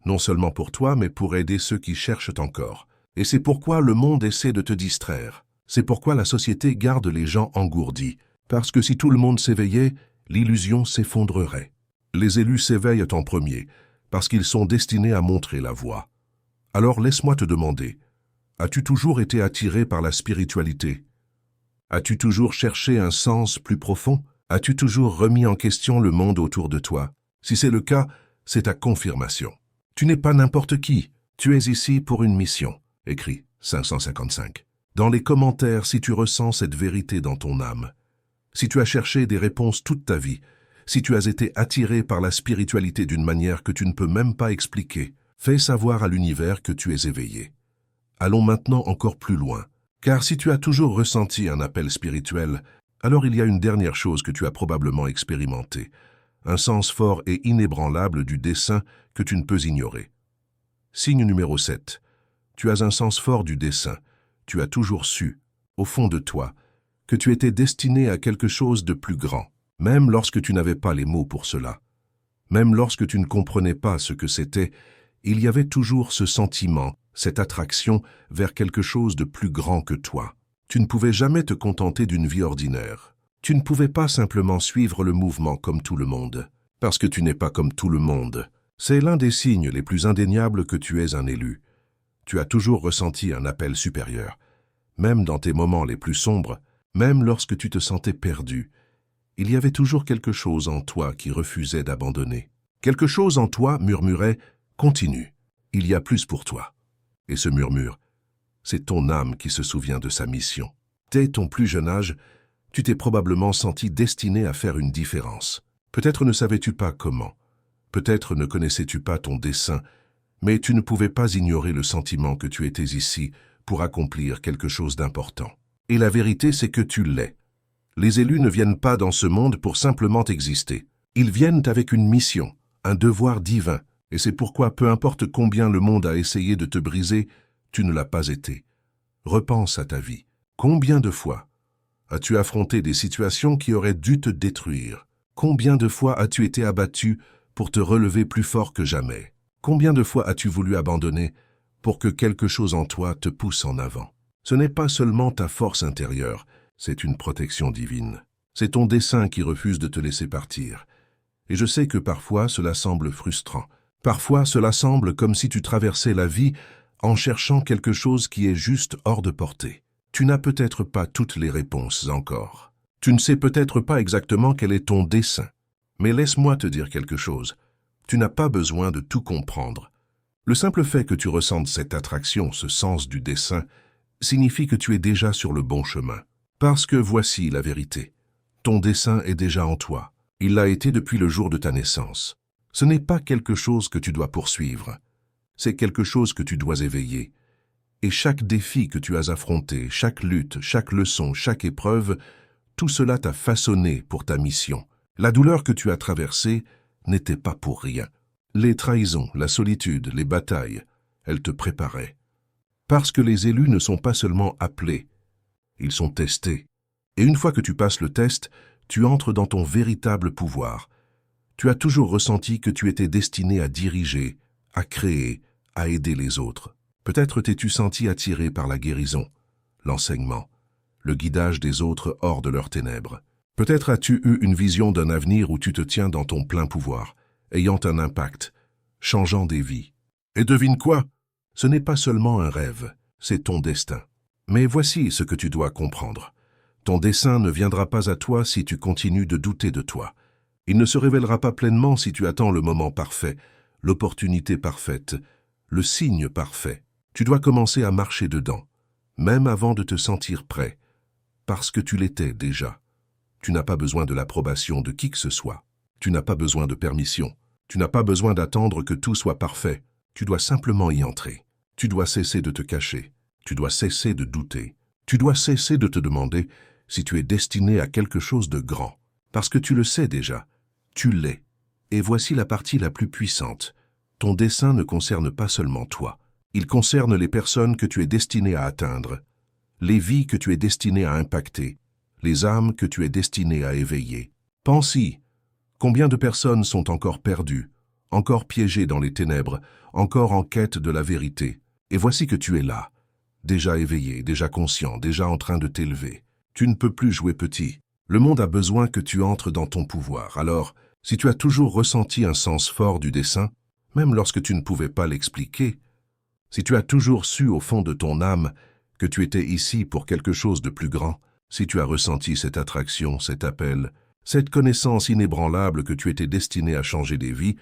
non seulement pour toi, mais pour aider ceux qui cherchent encore. Et c'est pourquoi le monde essaie de te distraire. C'est pourquoi la société garde les gens engourdis. Parce que si tout le monde s'éveillait, l'illusion s'effondrerait. Les élus s'éveillent en premier, parce qu'ils sont destinés à montrer la voie. Alors laisse-moi te demander, as-tu toujours été attiré par la spiritualité? As-tu toujours cherché un sens plus profond? As-tu toujours remis en question le monde autour de toi? Si c'est le cas, c'est ta confirmation. Tu n'es pas n'importe qui, tu es ici pour une mission. Écrit 555. Dans les commentaires, si tu ressens cette vérité dans ton âme, si tu as cherché des réponses toute ta vie, si tu as été attiré par la spiritualité d'une manière que tu ne peux même pas expliquer, fais savoir à l'univers que tu es éveillé. Allons maintenant encore plus loin, car si tu as toujours ressenti un appel spirituel, alors il y a une dernière chose que tu as probablement expérimentée, un sens fort et inébranlable du dessein que tu ne peux ignorer. Signe numéro 7. Tu as un sens fort du dessein. Tu as toujours su, au fond de toi, que tu étais destiné à quelque chose de plus grand, même lorsque tu n'avais pas les mots pour cela. Même lorsque tu ne comprenais pas ce que c'était, il y avait toujours ce sentiment, cette attraction vers quelque chose de plus grand que toi. Tu ne pouvais jamais te contenter d'une vie ordinaire. Tu ne pouvais pas simplement suivre le mouvement comme tout le monde, parce que tu n'es pas comme tout le monde. C'est l'un des signes les plus indéniables que tu es un élu. Tu as toujours ressenti un appel supérieur. Même dans tes moments les plus sombres, même lorsque tu te sentais perdu, il y avait toujours quelque chose en toi qui refusait d'abandonner. Quelque chose en toi murmurait « Continue, il y a plus pour toi ». Et ce murmure, c'est ton âme qui se souvient de sa mission. Dès ton plus jeune âge, tu t'es probablement senti destiné à faire une différence. Peut-être ne savais-tu pas comment, peut-être ne connaissais-tu pas ton dessein, mais tu ne pouvais pas ignorer le sentiment que tu étais ici pour accomplir quelque chose d'important. Et la vérité, c'est que tu l'es. Les élus ne viennent pas dans ce monde pour simplement exister. Ils viennent avec une mission, un devoir divin, et c'est pourquoi peu importe combien le monde a essayé de te briser, tu ne l'as pas été. Repense à ta vie. Combien de fois as-tu affronté des situations qui auraient dû te détruire? Combien de fois as-tu été abattu pour te relever plus fort que jamais? Combien de fois as-tu voulu abandonner pour que quelque chose en toi te pousse en avant? Ce n'est pas seulement ta force intérieure, c'est une protection divine. C'est ton dessein qui refuse de te laisser partir. Et je sais que parfois cela semble frustrant. Parfois cela semble comme si tu traversais la vie en cherchant quelque chose qui est juste hors de portée. Tu n'as peut-être pas toutes les réponses encore. Tu ne sais peut-être pas exactement quel est ton dessein. Mais laisse-moi te dire quelque chose. Tu n'as pas besoin de tout comprendre. Le simple fait que tu ressentes cette attraction, ce sens du dessein, signifie que tu es déjà sur le bon chemin. Parce que voici la vérité. Ton dessein est déjà en toi. Il l'a été depuis le jour de ta naissance. Ce n'est pas quelque chose que tu dois poursuivre. C'est quelque chose que tu dois éveiller. Et chaque défi que tu as affronté, chaque lutte, chaque leçon, chaque épreuve, tout cela t'a façonné pour ta mission. La douleur que tu as traversée n'était pas pour rien. Les trahisons, la solitude, les batailles, elles te préparaient. Parce que les élus ne sont pas seulement appelés, ils sont testés. Et une fois que tu passes le test, tu entres dans ton véritable pouvoir. Tu as toujours ressenti que tu étais destiné à diriger, à créer, à aider les autres. Peut-être t'es-tu senti attiré par la guérison, l'enseignement, le guidage des autres hors de leurs ténèbres. Peut-être as-tu eu une vision d'un avenir où tu te tiens dans ton plein pouvoir, ayant un impact, changeant des vies. Et devine quoi? Ce n'est pas seulement un rêve, c'est ton destin. Mais voici ce que tu dois comprendre. Ton dessein ne viendra pas à toi si tu continues de douter de toi. Il ne se révélera pas pleinement si tu attends le moment parfait, l'opportunité parfaite, le signe parfait. Tu dois commencer à marcher dedans, même avant de te sentir prêt, parce que tu l'étais déjà. Tu n'as pas besoin de l'approbation de qui que ce soit. Tu n'as pas besoin de permission. Tu n'as pas besoin d'attendre que tout soit parfait. Tu dois simplement y entrer. Tu dois cesser de te cacher. Tu dois cesser de douter. Tu dois cesser de te demander si tu es destiné à quelque chose de grand. Parce que tu le sais déjà. Tu l'es. Et voici la partie la plus puissante. Ton dessein ne concerne pas seulement toi. Il concerne les personnes que tu es destiné à atteindre, les vies que tu es destiné à impacter, les âmes que tu es destiné à éveiller. Pense-y. Combien de personnes sont encore perdues, encore piégées dans les ténèbres, encore en quête de la vérité? Et voici que tu es là, déjà éveillé, déjà conscient, déjà en train de t'élever. Tu ne peux plus jouer petit. Le monde a besoin que tu entres dans ton pouvoir. Alors, si tu as toujours ressenti un sens fort du dessein, même lorsque tu ne pouvais pas l'expliquer, si tu as toujours su au fond de ton âme que tu étais ici pour quelque chose de plus grand, si tu as ressenti cette attraction, cet appel, cette connaissance inébranlable que tu étais destiné à changer des vies,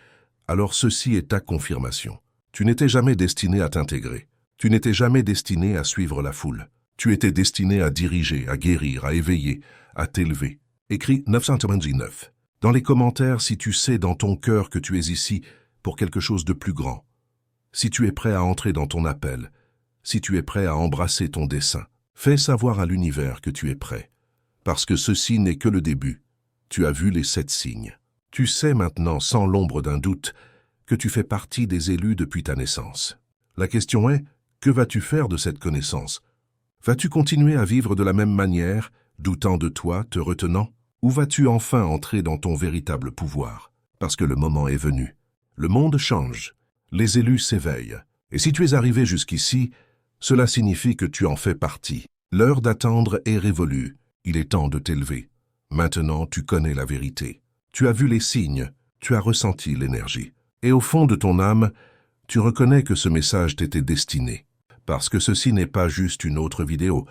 alors ceci est ta confirmation. Tu n'étais jamais destiné à t'intégrer. Tu n'étais jamais destiné à suivre la foule. Tu étais destiné à diriger, à guérir, à éveiller, à t'élever. Écrit 999. Dans les commentaires, si tu sais dans ton cœur que tu es ici pour quelque chose de plus grand, si tu es prêt à entrer dans ton appel, si tu es prêt à embrasser ton dessein, fais savoir à l'univers que tu es prêt. Parce que ceci n'est que le début. Tu as vu les 7 signes. Tu sais maintenant, sans l'ombre d'un doute, que tu fais partie des élus depuis ta naissance. La question est, que vas-tu faire de cette connaissance? Vas-tu continuer à vivre de la même manière, doutant de toi, te retenant? Ou vas-tu enfin entrer dans ton véritable pouvoir? Parce que le moment est venu. Le monde change. Les élus s'éveillent. Et si tu es arrivé jusqu'ici, cela signifie que tu en fais partie. L'heure d'attendre est révolue. Il est temps de t'élever. Maintenant, tu connais la vérité. Tu as vu les signes, tu as ressenti l'énergie. Et au fond de ton âme, tu reconnais que ce message t'était destiné. Parce que ceci n'est pas juste une autre vidéo.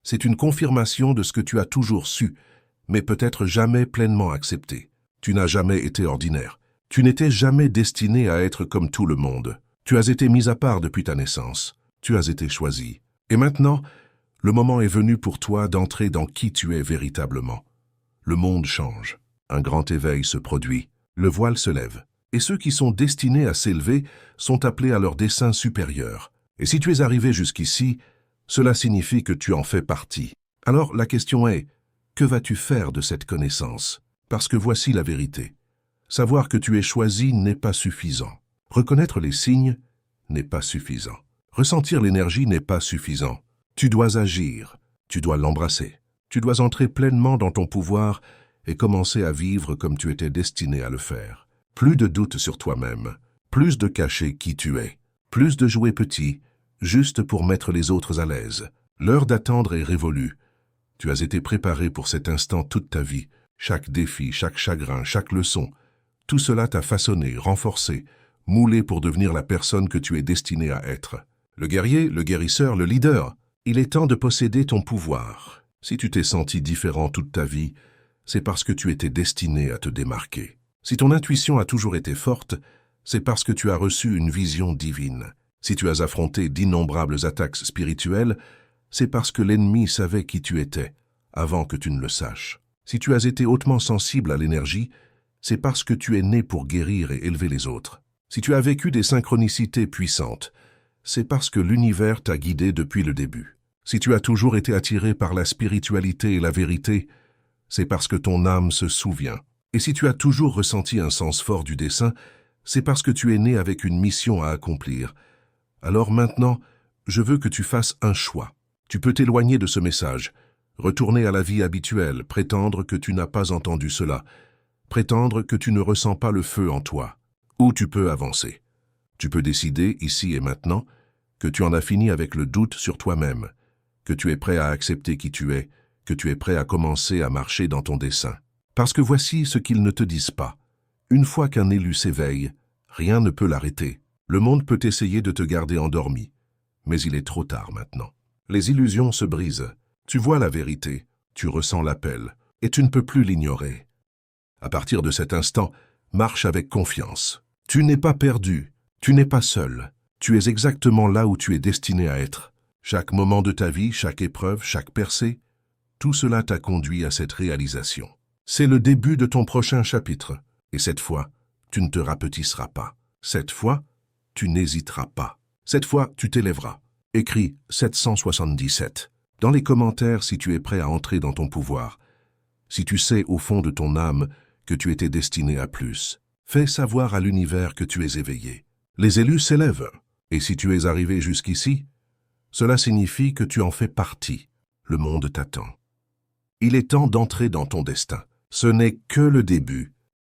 C'est une confirmation de ce que tu as toujours su, mais peut-être jamais pleinement accepté. Tu n'as jamais été ordinaire. Tu n'étais jamais destiné à être comme tout le monde. Tu as été mis à part depuis ta naissance. Tu as été choisi. Et maintenant, le moment est venu pour toi d'entrer dans qui tu es véritablement. Le monde change. Un grand éveil se produit. Le voile se lève. Et ceux qui sont destinés à s'élever sont appelés à leur dessein supérieur. Et si tu es arrivé jusqu'ici, cela signifie que tu en fais partie. Alors la question est, que vas-tu faire de cette connaissance? Parce que voici la vérité. Savoir que tu es choisi n'est pas suffisant. Reconnaître les signes n'est pas suffisant. Ressentir l'énergie n'est pas suffisant. Tu dois agir, tu dois l'embrasser. Tu dois entrer pleinement dans ton pouvoir et commencer à vivre comme tu étais destiné à le faire. Plus de doute sur toi-même, plus de cacher qui tu es, plus de jouer petit, juste pour mettre les autres à l'aise. L'heure d'attendre est révolue. Tu as été préparé pour cet instant toute ta vie. Chaque défi, chaque chagrin, chaque leçon, tout cela t'a façonné, renforcé, moulé pour devenir la personne que tu es destiné à être. Le guerrier, le guérisseur, le leader. Il est temps de posséder ton pouvoir. Si tu t'es senti différent toute ta vie, c'est parce que tu étais destiné à te démarquer. Si ton intuition a toujours été forte, c'est parce que tu as reçu une vision divine. Si tu as affronté d'innombrables attaques spirituelles, c'est parce que l'ennemi savait qui tu étais, avant que tu ne le saches. Si tu as été hautement sensible à l'énergie, c'est parce que tu es né pour guérir et élever les autres. Si tu as vécu des synchronicités puissantes, c'est parce que l'univers t'a guidé depuis le début. Si tu as toujours été attiré par la spiritualité et la vérité, c'est parce que ton âme se souvient. Et si tu as toujours ressenti un sens fort du dessin, c'est parce que tu es né avec une mission à accomplir. Alors maintenant, je veux que tu fasses un choix. Tu peux t'éloigner de ce message, retourner à la vie habituelle, prétendre que tu n'as pas entendu cela, prétendre que tu ne ressens pas le feu en toi. Ou tu peux avancer. Tu peux décider, ici et maintenant, que tu en as fini avec le doute sur toi-même, que tu es prêt à accepter qui tu es, que tu es prêt à commencer à marcher dans ton dessein. Parce que voici ce qu'ils ne te disent pas. Une fois qu'un élu s'éveille, rien ne peut l'arrêter. Le monde peut essayer de te garder endormi, mais il est trop tard maintenant. Les illusions se brisent. Tu vois la vérité, tu ressens l'appel, et tu ne peux plus l'ignorer. À partir de cet instant, marche avec confiance. Tu n'es pas perdu, tu n'es pas seul. Tu es exactement là où tu es destiné à être. Chaque moment de ta vie, chaque épreuve, chaque percée, tout cela t'a conduit à cette réalisation. C'est le début de ton prochain chapitre. Et cette fois, tu ne te rapetisseras pas. Cette fois, tu n'hésiteras pas. Cette fois, tu t'élèveras. Écris 777. Dans les commentaires si tu es prêt à entrer dans ton pouvoir. Si tu sais au fond de ton âme que tu étais destiné à plus. Fais savoir à l'univers que tu es éveillé. Les élus s'élèvent. Et si tu es arrivé jusqu'ici, cela signifie que tu en fais partie. Le monde t'attend. Il est temps d'entrer dans ton destin. Ce n'est que le début.